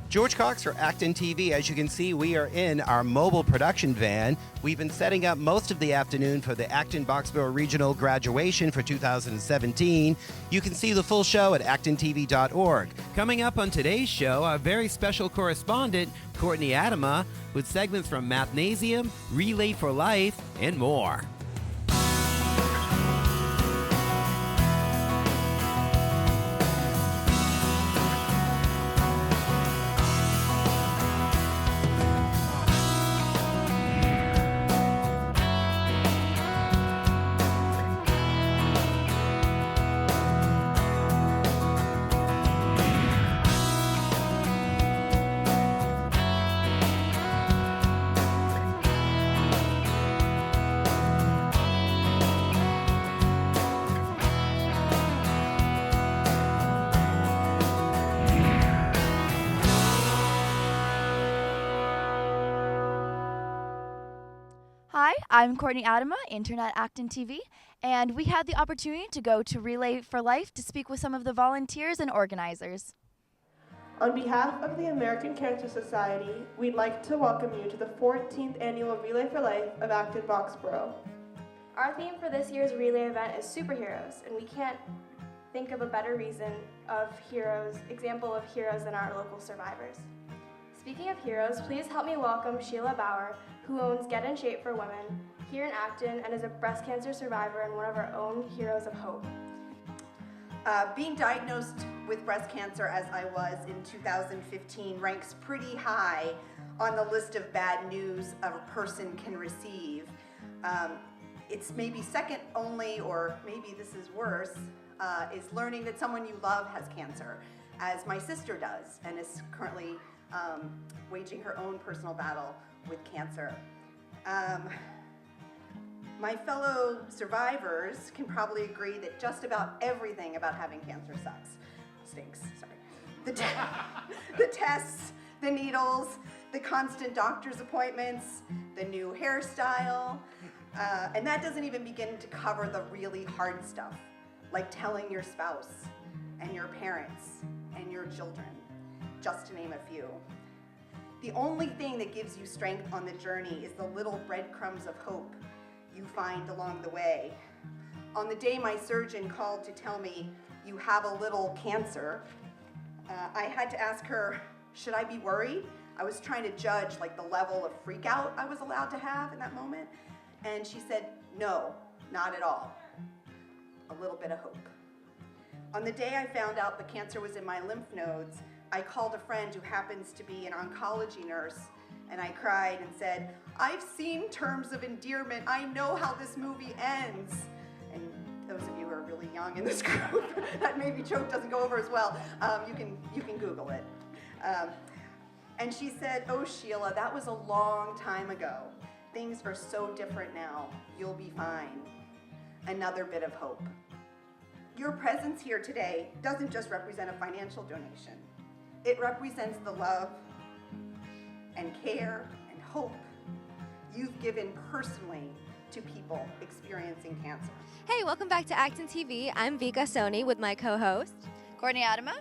George Cox for ActonTV. As you can see, we are in our mobile production van. We've been setting up most of the afternoon for the Acton-Boxborough Regional graduation for 2017. You can see the full show at ActonTV.org. Coming up on today's show, our very special correspondent, Courtney Adama, with segments from Mathnasium, Relay for Life, and more. Hi, I'm Courtney Adama, intern at ActonTV, and we had the opportunity to go to Relay for Life to speak with some of the volunteers and organizers. On behalf of the American Cancer Society, we'd like to welcome you to the 14th Annual Relay for Life of Acton-Boxborough. Our theme for this year's Relay event is superheroes, and we can't think of a better example of heroes than our local survivors. Speaking of heroes, please help me welcome Sheila Bauer, who owns Get in Shape for Women here in Acton and is a breast cancer survivor and one of our own heroes of hope. Being diagnosed with breast cancer as I was in 2015 ranks pretty high on the list of bad news a person can receive. It's maybe second only, or maybe this is worse, is learning that someone you love has cancer, as my sister does, and is currently waging her own personal battle with cancer. My fellow survivors can probably agree that just about everything about having cancer stinks. The tests, the needles, the constant doctor's appointments, the new hairstyle, and that doesn't even begin to cover the really hard stuff, like telling your spouse and your parents and your children, just to name a few. The only thing that gives you strength on the journey is the little breadcrumbs of hope you find along the way. On the day my surgeon called to tell me, "You have a little cancer," I had to ask her, should I be worried? I was trying to judge the level of freak out I was allowed to have in that moment. And she said, no, not at all. A little bit of hope. On the day I found out the cancer was in my lymph nodes, I called a friend who happens to be an oncology nurse, and I cried and said, I've seen Terms of Endearment. I know how this movie ends. And those of you who are really young in this group, that maybe joke doesn't go over as well. You can Google it. And she said, oh, Sheila, that was a long time ago. Things are so different now. You'll be fine. Another bit of hope. Your presence here today doesn't just represent a financial donation. It represents the love and care and hope you've given personally to people experiencing cancer. Hey, welcome back to Acton TV. I'm Vika Soni with my co-host, Courtney Adama.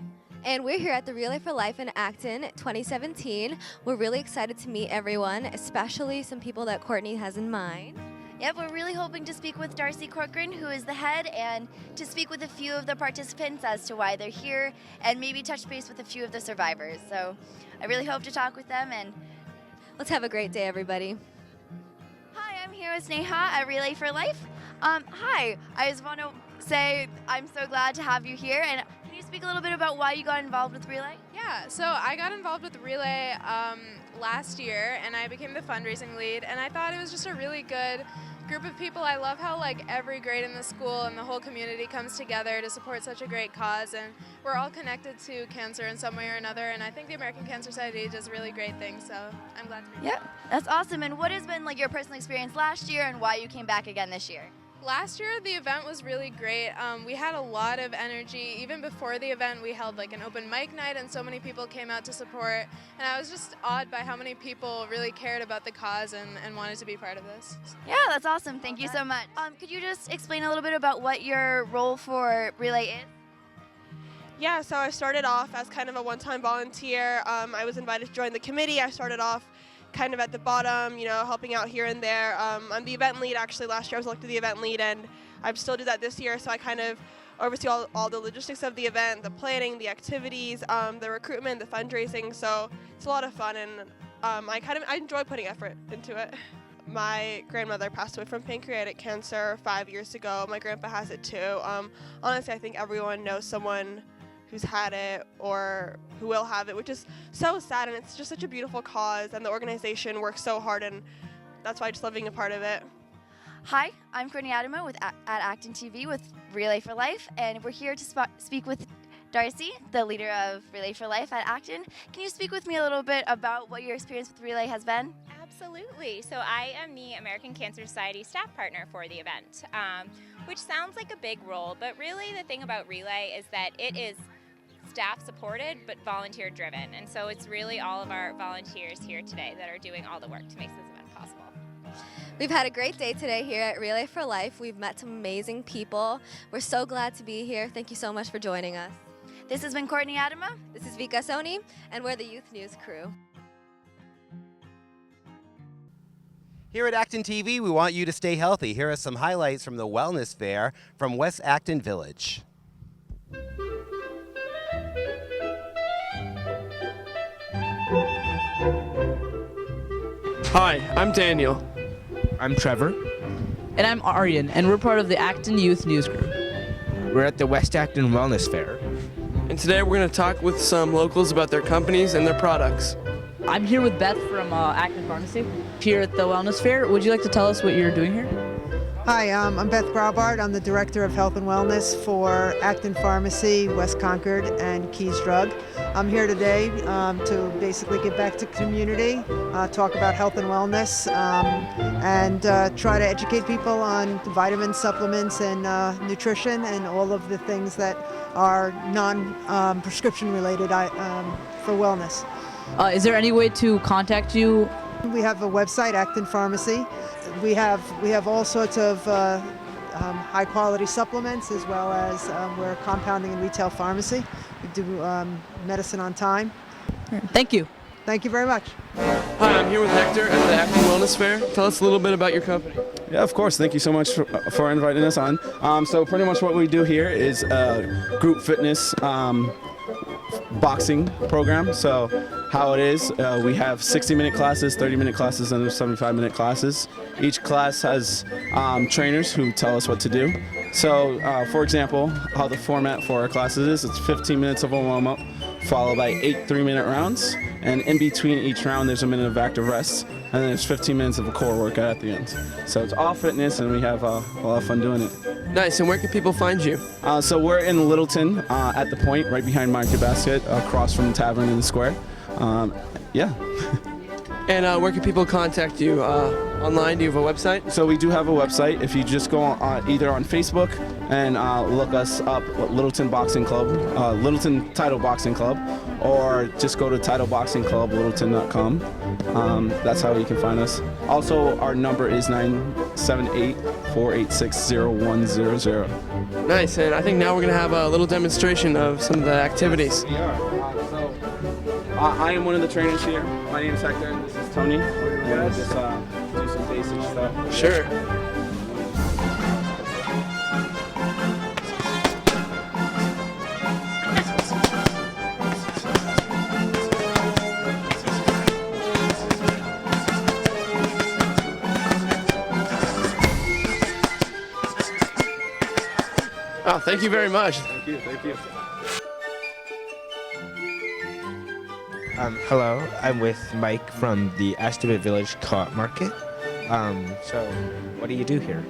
and we're here at the Relay for Life in Acton 2017. We're really excited to meet everyone, especially some people that Courtney has in mind. Yep, we're really hoping to speak with Darcy Corcoran, who is the head, and to speak with a few of the participants as to why they're here, and maybe touch base with a few of the survivors. So I really hope to talk with them, and Let's have a great day, everybody. hi, I'm here with Sneha at Relay for Life. Hi, I just want to say I'm so glad to have you here, and can you speak a little bit about why you got involved with Relay? Yeah, so I got involved with Relay last year, and I became the fundraising lead, and I thought it was just a really good group of people. I love how every grade in the school and the whole community comes together to support such a great cause, and we're all connected to cancer in some way or another, and I think the American Cancer Society does really great things, so I'm glad to be here. Yep, that's awesome. And what has been your personal experience last year, and why you came back again this year? Last year, the event was really great. We had a lot of energy. Even before the event, we held an open mic night, and so many people came out to support. And I was just awed by how many people really cared about the cause and wanted to be part of this. Yeah, that's awesome. Thank you so much. Could you just explain a little bit about what your role for Relay is? Yeah, so I started off as kind of a one-time volunteer. I was invited to join the committee. I started off kind of at the bottom, helping out here and there. I'm the event lead. Actually, last year I was elected the event lead, and I still do that this year. So I kind of oversee all the logistics of the event, the planning, the activities, the recruitment, the fundraising. So it's a lot of fun, and I enjoy putting effort into it. My grandmother passed away from pancreatic cancer 5 years ago. My grandpa has it too. Honestly, I think everyone knows someone who's had it or who will have it, which is so sad, and it's just such a beautiful cause, and the organization works so hard, and that's why I just love being a part of it. Hi, I'm Courtney Adama at ActonTV with Relay for Life, and we're here to speak with Darcy, the leader of Relay for Life at Acton. Can you speak with me a little bit about what your experience with Relay has been? Absolutely. So I am the American Cancer Society staff partner for the event, which sounds like a big role, but really the thing about Relay is that it is staff supported but volunteer driven, and so it's really all of our volunteers here today that are doing all the work to make this event possible. We've had a great day today here at Relay for Life. We've met some amazing people. We're so glad to be here. Thank you so much for joining us. This has been Courtney Adama. This is Vika Soni, and we're the Youth News crew. Here at Acton TV, we want you to stay healthy. Here are some highlights from the Wellness Fair from West Acton Village. Hi, I'm Daniel. I'm Trevor. And I'm Aryan, and we're part of the Acton Youth News Group. We're at the West Acton Wellness Fair. And today we're going to talk with some locals about their companies and their products. I'm here with Beth from Acton Pharmacy, here at the Wellness Fair. Would you like to tell us what you're doing here? Hi, I'm Beth Braubart. I'm the Director of Health and Wellness for Acton Pharmacy, West Concord, and Keys Drug. I'm here today to basically get back to community, talk about health and wellness, and try to educate people on vitamins, supplements, and nutrition, and all of the things that are non-prescription related for wellness. Is there any way to contact you? We have a website, Acton Pharmacy. We have all sorts of high quality supplements, as well as we're a compounding and retail pharmacy. We do medicine on time. Thank you. Thank you very much. Hi, I'm here with Hector at the Acton Wellness Fair. Tell us a little bit about your company. Yeah, of course. Thank you so much for inviting us on. So pretty much what we do here is group fitness boxing program. So how it is, we have 60-minute classes, 30-minute classes, and 75-minute classes. Each class has trainers who tell us what to do. So for example, how the format for our classes is, it's 15 minutes of a warm-up, followed by 8 3-minute rounds, and in between each round there's a minute of active rest, and then there's 15 minutes of a core workout at the end. So it's all fitness, and we have a lot of fun doing it. Nice. And where can people find you? So we're in Littleton at the Point, right behind Market Basket, across from the Tavern in the Square. Yeah. And where can people contact you? Online, do you have a website? So we do have a website. If you just go either on Facebook and look us up, Littleton Boxing Club, Littleton Title Boxing Club, or just go to titleboxingclublittleton.com. That's how you can find us. Also, our number is 978-486-0100. Nice, and I think now we're going to have a little demonstration of some of the activities. We are. I am one of the trainers here. My name is Hector, and this is Tony. We're going to just do some basic stuff. Sure. Oh, thank you very much. Thank you, thank you. Hello, I'm with Mike from the Ashtabit Village Co-op Market. So, what do you do here?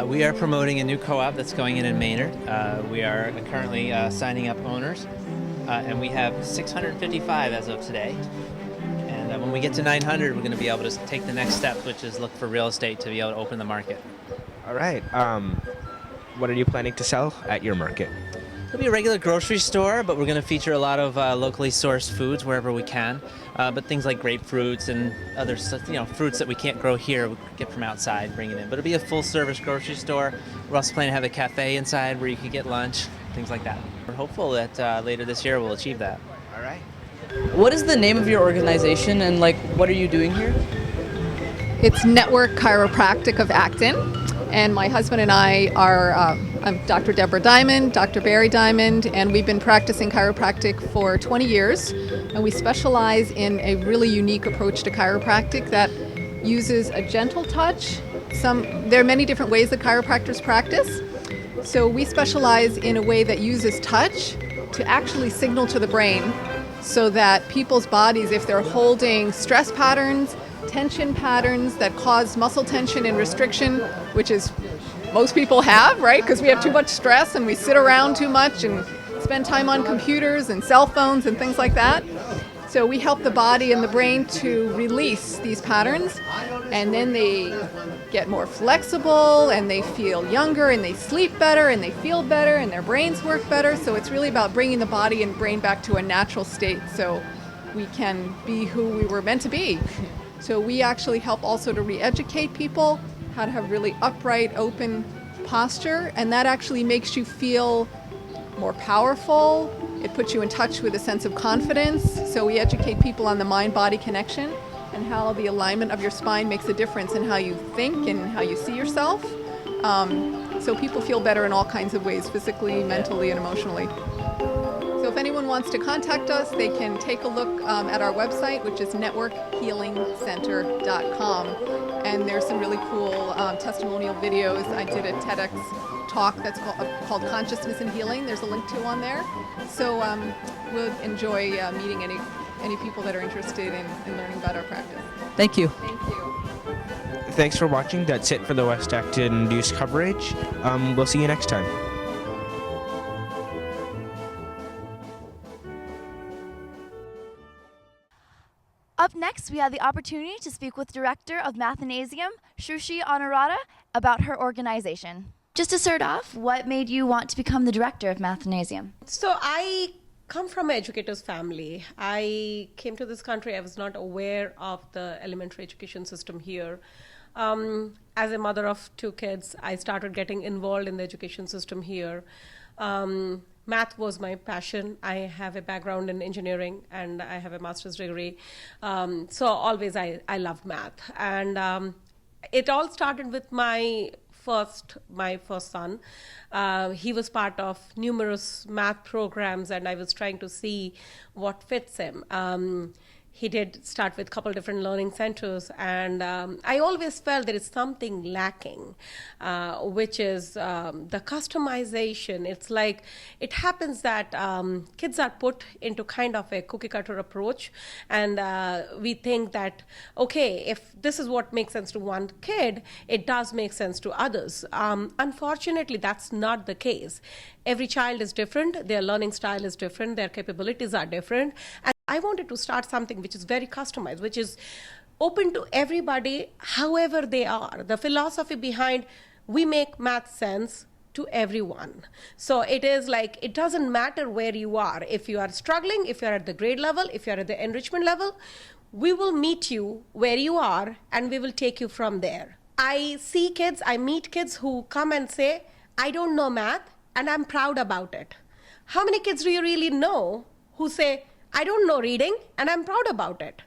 We are promoting a new co-op that's going in Maynard. We are currently signing up owners, and we have 655 as of today. And when we get to 900, we're going to be able to take the next step, which is look for real estate to be able to open the market. All right. What are you planning to sell at your market? It'll be a regular grocery store, but we're going to feature a lot of locally sourced foods wherever we can. But things like grapefruits and other, fruits that we can't grow here, we get from outside, bring it in. But it'll be a full-service grocery store. We're also planning to have a cafe inside where you can get lunch. things like that. We're hopeful that later this year we'll achieve that. All right. What is the name of your organization and like what are you doing here? It's Network Chiropractic of Acton, and my husband and I are, I'm Dr. Deborah Diamond, Dr. Barry Diamond, and we've been practicing chiropractic for 20 years, and we specialize in a really unique approach to chiropractic that uses a gentle touch. There are many different ways that chiropractors practice, so we specialize in a way that uses touch to actually signal to the brain so that people's bodies, if they're holding stress patterns, tension patterns that cause muscle tension and restriction, which is most people have, right? Because we have too much stress and we sit around too much and spend time on computers and cell phones and things like that. So we help the body and the brain to release these patterns, and then they get more flexible and they feel younger and they sleep better and they feel better and their brains work better. So it's really about bringing the body and brain back to a natural state so we can be who we were meant to be. So we actually help also to re-educate people how to have really upright, open posture, and that actually makes you feel more powerful. It puts you in touch with a sense of confidence. So we educate people on the mind-body connection and how the alignment of your spine makes a difference in how you think and how you see yourself. So people feel better in all kinds of ways, physically, mentally, and emotionally. So if anyone wants to contact us, they can take a look at our website, which is networkhealingcenter.com. And there's some really cool testimonial videos. I did a TEDx talk that's called Consciousness and Healing. There's a link to on there. So we'll enjoy meeting any people that are interested in learning about our practice. Thank you. Thank you. Thanks for watching. That's it for the West Acton news coverage. We'll see you next time. Up next, we have the opportunity to speak with Director of Mathnasium, Shrushi Anurada, about her organization. Just to start off, what made you want to become the director of Mathnasium? So I come from an educator's family. I came to this country, I was not aware of the elementary education system here. As a mother of 2 kids, I started getting involved in the education system here. Math was my passion. I have a background in engineering and I have a master's degree. So always I loved math. And it all started with my first son. He was part of numerous math programs and I was trying to see what fits him. He did start with a couple different learning centers, and I always felt there is something lacking, which is the customization. It's like it happens that kids are put into kind of a cookie cutter approach, and we think that, okay, if this is what makes sense to one kid, it does make sense to others. Unfortunately, that's not the case. Every child is different, their learning style is different, their capabilities are different. And I wanted to start something which is very customized, which is open to everybody, however they are. The philosophy behind we make math sense to everyone. So it is like, it doesn't matter where you are. If you are struggling, if you're at the grade level, if you're at the enrichment level, we will meet you where you are and we will take you from there. I meet kids who come and say, I don't know math and I'm proud about it. How many kids do you really know who say, I don't know reading and I'm proud about it?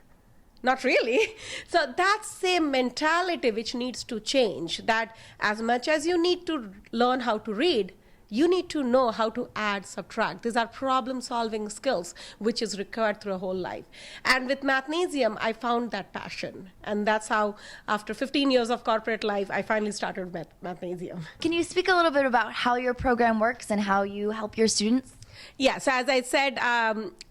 Not really. So that's a mentality which needs to change, that as much as you need to learn how to read, you need to know how to add, subtract. These are problem-solving skills, which is required through a whole life. And with Mathnasium, I found that passion. And that's how, after 15 years of corporate life, I finally started Mathnasium. Can you speak a little bit about how your program works and how you help your students? Yeah, so as I said,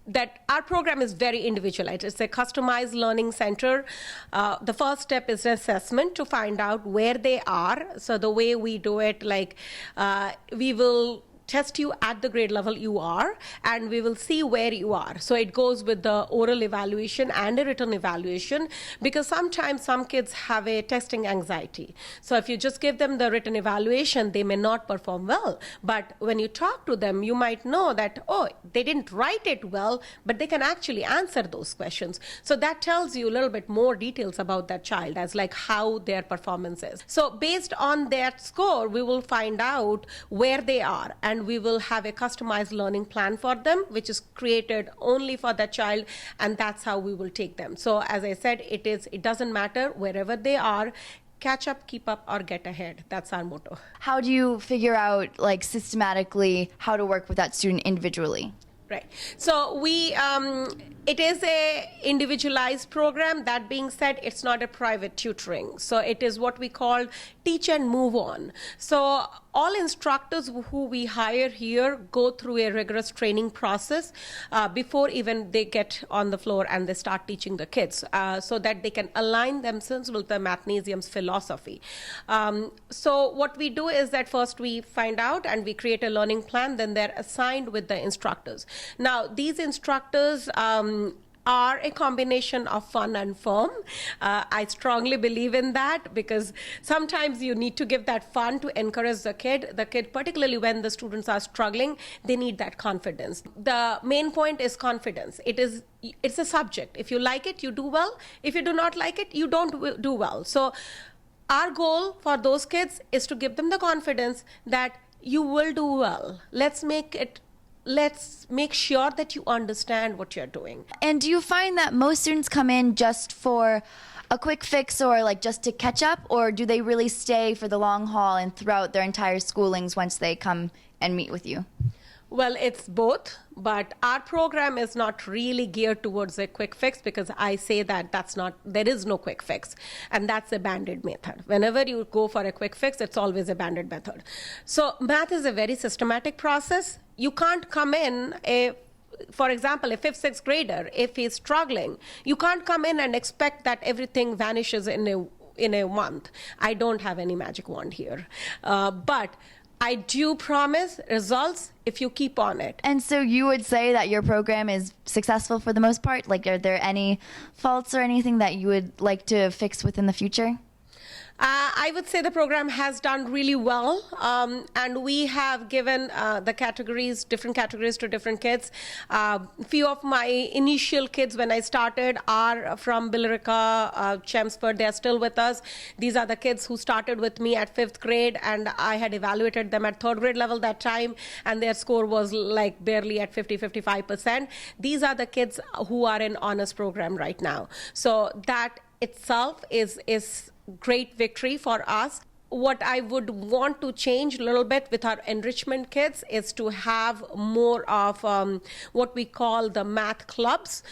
that our program is very individualized. It's a customized learning center. The first step is assessment to find out where they are. So the way we do it, like we will test you at the grade level you are, and we will see where you are. So it goes with the oral evaluation and a written evaluation, because sometimes some kids have a testing anxiety. So if you just give them the written evaluation, they may not perform well. But when you talk to them, you might know that, oh, they didn't write it well, but they can actually answer those questions. So that tells you a little bit more details about that child, as like how their performance is. So based on that score, we will find out where they are. And and we will have a customized learning plan for them, which is created only for that child, and that's how we will take them. So as I said, it doesn't matter wherever they are, catch up, keep up, or get ahead. That's our motto. How do you figure out, like, systematically how to work with that student individually? Right. So it is a individualized program. That being said, it's not a private tutoring. So it is what we call teach and move on. So all instructors who we hire here go through a rigorous training process before even they get on the floor and they start teaching the kids, so that they can align themselves with the Mathnasium's philosophy. So what we do is that first we find out and we create a learning plan, then they're assigned with the instructors. Now, these instructors are a combination of fun and firm. I strongly believe in that, because sometimes you need to give that fun to encourage the kid, particularly when the students are struggling, they need that confidence. The main point is confidence. It's a subject. If you like it, you do well. If you do not like it, you don't do well. So our goal for those kids is to give them the confidence that you will do well. Let's make sure that you understand what you're doing. And do you find that most students come in just for a quick fix or like just to catch up, or do they really stay for the long haul and throughout their entire schoolings once they come and meet with you? Well, it's both, but our program is not really geared towards a quick fix, because I say that there is no quick fix, and that's a Band-Aid method. Whenever you go for a quick fix, it's always a Band-Aid method. So math is a very systematic process. You can't come in, for example, a 5th, 6th grader, if he's struggling, you can't come in and expect that everything vanishes in a month. I don't have any magic wand here. But I do promise results if you keep on it. And so you would say that your program is successful for the most part? Like, are there any faults or anything that you would like to fix within the future? I would say the program has done really well, and we have given different categories to different kids. Few of my initial kids when I started are from Billerica, Chelmsford. They are still with us. These are the kids who started with me at 5th grade, and I had evaluated them at 3rd grade level that time, and their score was like barely at 50-55%. These are the kids who are in honors program right now. So that itself is great victory for us. What I would want to change a little bit with our enrichment kids is to have more of what we call the math clubs.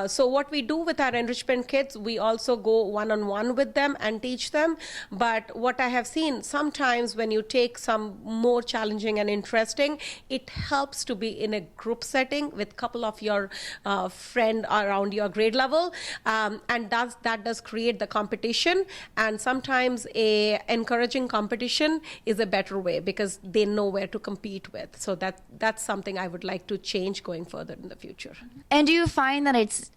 So what we do with our enrichment kids, we also go one-on-one with them and teach them. But what I have seen, sometimes when you take some more challenging and interesting, it helps to be in a group setting with a couple of your friend around your grade level, and that does create the competition. And sometimes encouraging competition is a better way, because they know where to compete with. So that's something I would like to change going further in the future. And do you find that it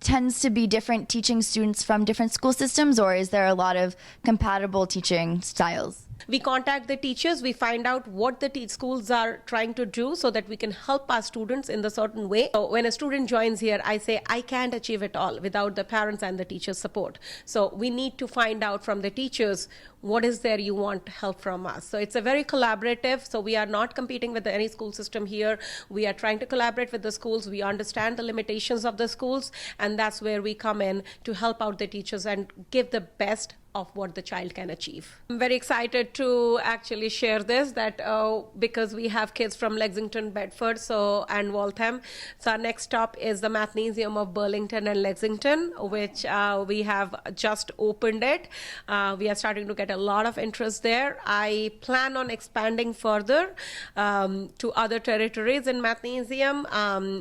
tends to be different teaching students from different school systems, or is there a lot of compatible teaching styles? We contact the teachers, we find out what the schools are trying to do so that we can help our students in the certain way. So when a student joins here, I say, I can't achieve it all without the parents and the teachers' support. So we need to find out from the teachers what is there you want help from us. So it's a very collaborative, so we are not competing with any school system here. We are trying to collaborate with the schools. We understand the limitations of the schools, and that's where we come in to help out the teachers and give the best of what the child can achieve. I'm very excited to actually share this, that because we have kids from Lexington, Bedford, and Waltham. So our next stop is the Mathnasium of Burlington and Lexington, which we have just opened it. We are starting to get a lot of interest there. I plan on expanding further to other territories in Mathnasium,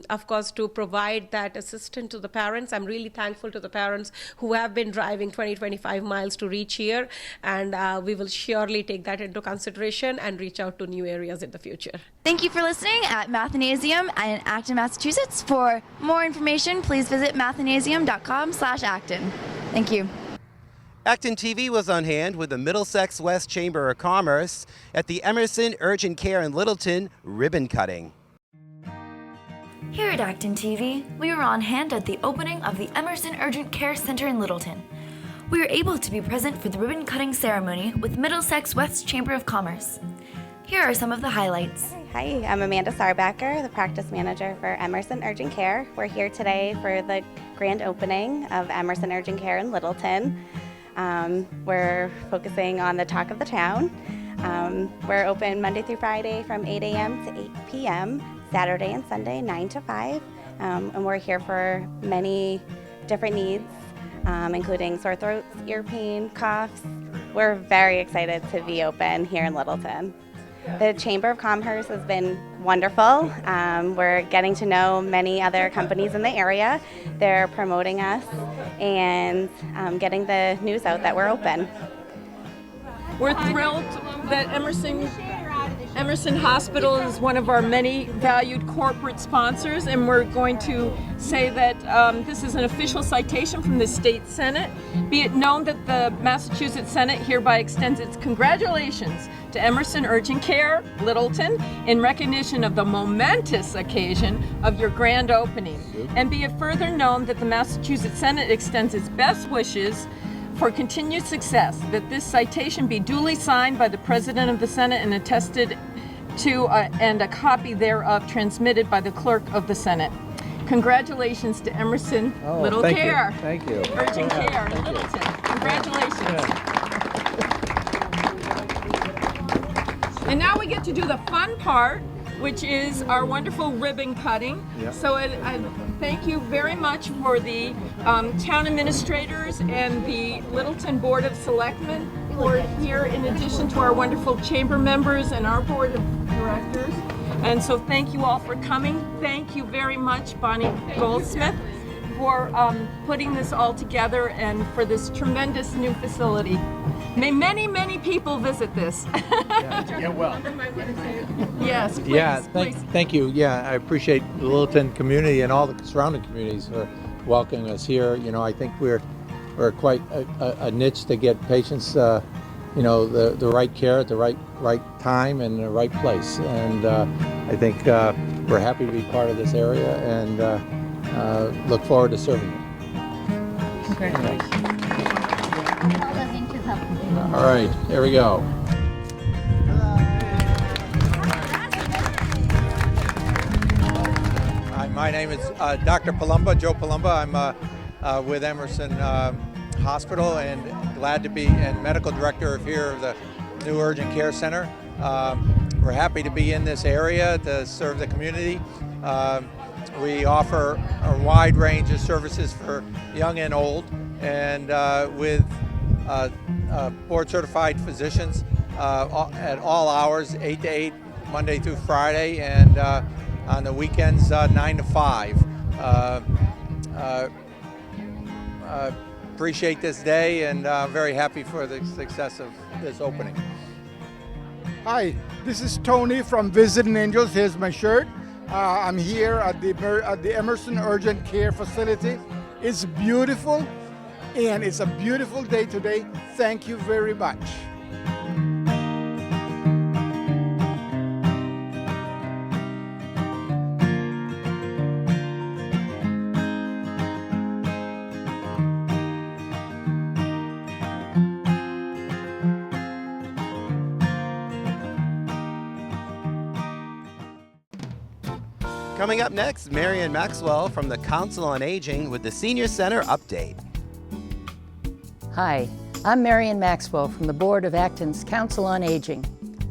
of course, to provide that assistance to the parents. I'm really thankful to the parents who have been driving 20-25 miles to reach here, and we will surely take that into consideration and reach out to new areas in the future. Thank you for listening at Mathnasium in Acton, Massachusetts. For more information, please visit mathnasium.com/Acton. Thank you. ActonTV was on hand with the Middlesex West Chamber of Commerce at the Emerson Urgent Care in Littleton ribbon cutting. Here at ActonTV, we were on hand at the opening of the Emerson Urgent Care Center in Littleton. We were able to be present for the ribbon cutting ceremony with Middlesex West Chamber of Commerce. Here are some of the highlights. Hi, I'm Amanda Sarbacker, the practice manager for Emerson Urgent Care. We're here today for the grand opening of Emerson Urgent Care in Littleton. We're focusing on the talk of the town. We're open Monday through Friday from 8 a.m. to 8 p.m., Saturday and Sunday 9 to 5. And we're here for many different needs, including sore throats, ear pain, coughs. We're very excited to be open here in Littleton. The Chamber of Commerce has been wonderful. We're getting to know many other companies in the area. They're promoting us and getting the news out that we're open. We're thrilled that Emerson Hospital is one of our many valued corporate sponsors, and we're going to say that this is an official citation from the State Senate. Be it known that the Massachusetts Senate hereby extends its congratulations to Emerson Urgent Care, Littleton, in recognition of the momentous occasion of your grand opening. And be it further known that the Massachusetts Senate extends its best wishes for continued success, that this citation be duly signed by the President of the Senate and attested to, and a copy thereof transmitted by the Clerk of the Senate. Congratulations to Emerson Thank Care. you. Thank you. Urgent Care in Littleton. Congratulations. And now we get to do the fun part, which is our wonderful ribbon cutting. Yeah. So I thank you very much for the town administrators and the Littleton Board of Selectmen who are here, in addition to our wonderful chamber members and our board of directors. And so thank you all for coming. Thank you very much, Bonnie Goldsmith, for putting this all together and for this tremendous new facility. May many, many people visit this. Yeah, well. Yes, please, Yeah, please. thank you. Yeah, I appreciate the Littleton community and all the surrounding communities for welcoming us here. You know, I think we're quite a niche to get patients, you know, the right care at the right time and the right place. And I think we're happy to be part of this area and look forward to serving you. Congratulations. All right, here we go. Hi, my name is Dr. Palumba, Joe Palumba. I'm with Emerson Hospital and glad to be and medical director here of the new Urgent Care Center. We're happy to be in this area to serve the community. We offer a wide range of services for young and old, and with board-certified physicians at all hours, 8 to 8, Monday through Friday, and on the weekends, 9 to 5. Appreciate this day and very happy for the success of this opening. Hi, this is Tony from Visiting Angels. Here's my shirt. I'm here at the Emerson Urgent Care facility. It's beautiful, and it's a beautiful day today. Thank you very much. Coming up next, Marian Maxwell from the Council on Aging with the Senior Center update. Hi, I'm Marian Maxwell from the Board of Acton's Council on Aging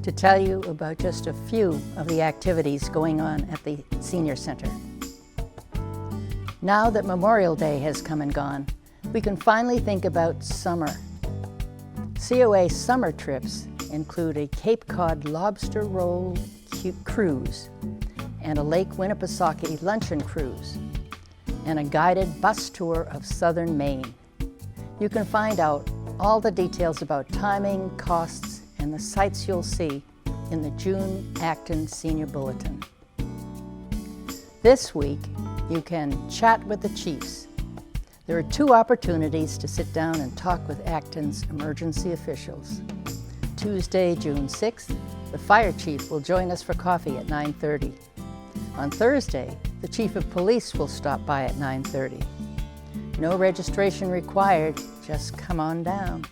to tell you about just a few of the activities going on at the Senior Center. Now that Memorial Day has come and gone, we can finally think about summer. COA summer trips include a Cape Cod lobster roll cruise and a Lake Winnipesaukee luncheon cruise and a guided bus tour of southern Maine. You can find out all the details about timing, costs, and the sights you'll see in the June Acton Senior Bulletin. This week, you can chat with the chiefs. There are 2 opportunities to sit down and talk with Acton's emergency officials. Tuesday, June 6th, the fire chief will join us for coffee at 9:30. On Thursday, the chief of police will stop by at 9:30. No registration required, just come on down.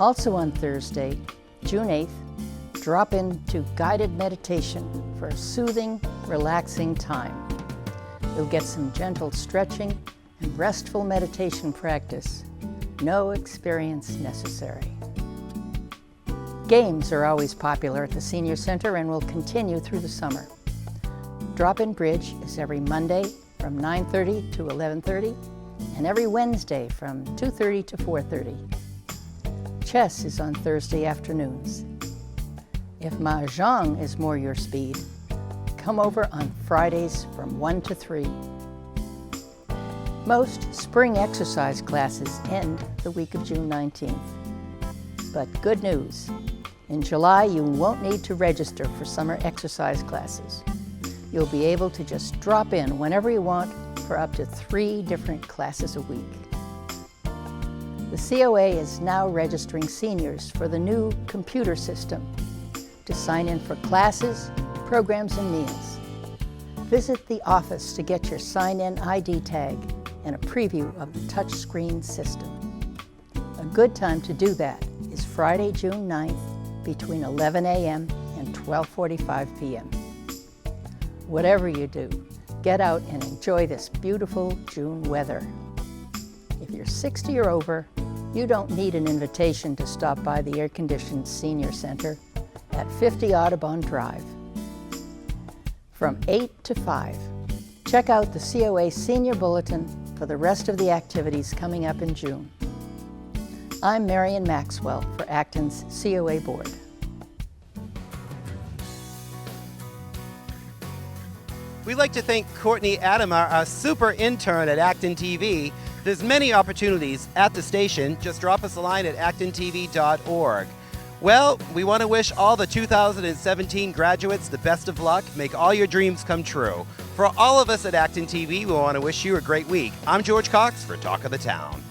Also on Thursday, June 8th, drop into guided meditation for a soothing, relaxing time. You'll get some gentle stretching and restful meditation practice. No experience necessary. Games are always popular at the Senior Center and will continue through the summer. Drop-in Bridge is every Monday from 9:30 to 11:30 and every Wednesday from 2:30 to 4:30. Chess is on Thursday afternoons. If Mahjong is more your speed, come over on Fridays from 1 to 3. Most spring exercise classes end the week of June 19th. But good news, in July you won't need to register for summer exercise classes. You'll be able to just drop in whenever you want for up to 3 different classes a week. The COA is now registering seniors for the new computer system to sign in for classes, programs, and meals. Visit the office to get your sign-in ID tag and a preview of the touchscreen system. A good time to do that is Friday, June 9th between 11 a.m. and 12:45 p.m. Whatever you do, get out and enjoy this beautiful June weather. If you're 60 or over, you don't need an invitation to stop by the air-conditioned Senior Center at 50 Audubon Drive. From 8 to 5, check out the COA Senior Bulletin for the rest of the activities coming up in June. I'm Marion Maxwell for Acton's COA Board. We'd like to thank Courtney Adamar, our super intern at ActonTV. There's many opportunities at the station. Just drop us a line at actontv.org. Well, we want to wish all the 2017 graduates the best of luck. Make all your dreams come true. For all of us at ActonTV, we want to wish you a great week. I'm George Cox for Talk of the Town.